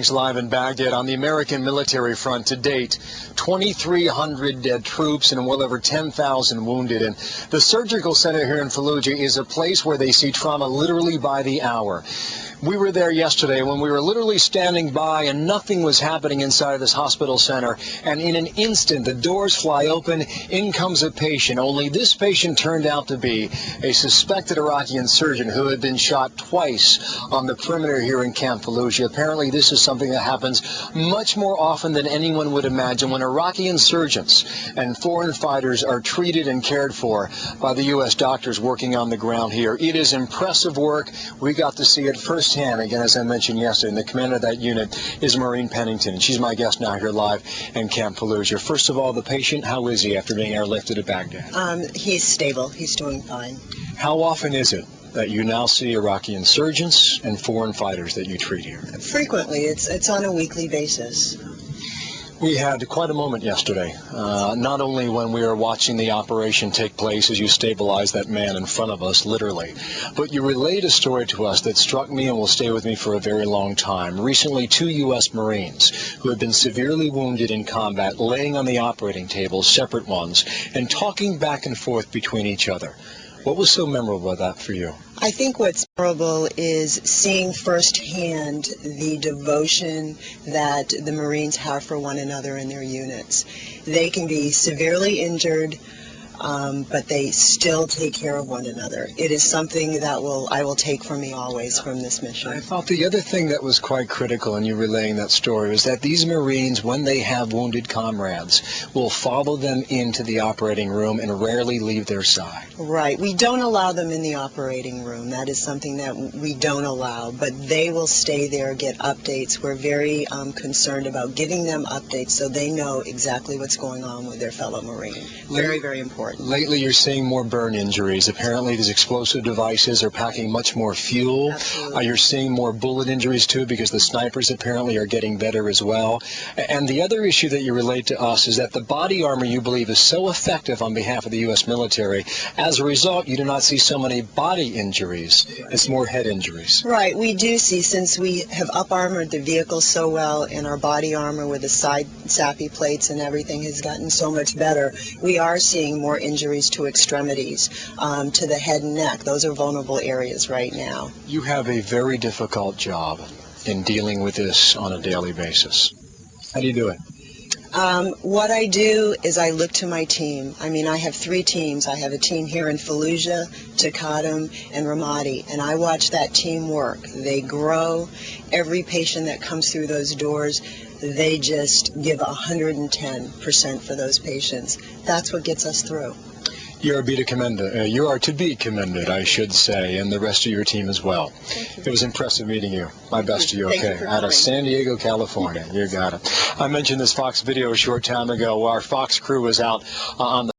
Live in Baghdad. On the American military front to date, 2,300 dead troops and well over 10,000 wounded. And the surgical center here in Felujia is a place where they see trauma literally by the hour. We were there yesterday when we were literally standing by and nothing was happening inside of this hospital center. And in an instant, the doors fly open, in comes a patient. Only this patient turned out to be a suspected Iraqi insurgent who had been shot twice on the perimeter here in Camp Felujia. Apparently, this is something that happens much more often than anyone would imagine when Iraqi insurgents and foreign fighters are treated and cared for by the U.S. doctors working on the ground here. It is impressive work. We got to see it firsthand. Again, as I mentioned yesterday, and the commander of that unit is Marine Pennington. She's my guest now here live in Camp Felujia. First of all, the patient, how is he after being airlifted to Baghdad? He's stable. He's doing fine. How often is it that you now see Iraqi insurgents and foreign fighters that you treat here? Frequently. It's on a weekly basis. We had quite a moment yesterday, not only when we were watching the operation take place as you stabilized that man in front of us, literally, but you relayed a story to us that struck me and will stay with me for a very long time. Recently, 2 U.S. Marines who had been severely wounded in combat laying on the operating table, separate ones, and talking back and forth between each other. What was so memorable about that for you? I think what's memorable is seeing firsthand the devotion that the Marines have for one another in their units. They can be severely injured, but they still take care of one another. It is something that I will take from me always from this mission. I thought the other thing that was quite critical in you relaying that story was that these Marines, when they have wounded comrades, will follow them into the operating room and rarely leave their side. Right. We don't allow them in the operating room. That is something that we don't allow, but they will stay there, get updates. We're very concerned about giving them updates so they know exactly what's going on with their fellow Marine. Very, very important. Lately, you're seeing more burn injuries. Apparently, these explosive devices are packing much more fuel. You're seeing more bullet injuries, too, because the snipers apparently are getting better as well. And the other issue that you relate to us is that the body armor, you believe, is so effective on behalf of the U.S. military. As a result, you do not see so many body injuries. It's more head injuries. Right. We do see, since we have up-armored the vehicle so well, and our body armor with the side SAPI plates and everything has gotten so much better, we are seeing more injuries to extremities, to the head and neck. Those are vulnerable areas right now. You have a very difficult job in dealing with this on a daily basis. How do you do it? What I do is I look to my team. I mean, I have 3 teams. I have a team here in Felujia, Taqadum, and Ramadi, and I watch that team work. They grow. Every patient that comes through those doors, they just give 110% for those patients. That's what gets us through. You are to be commended, I should say, and the rest of your team as well. It was impressive meeting you. My best to you, okay? Out of San Diego, California. You got it. I mentioned this Fox video a short time ago. Our Fox crew was out on the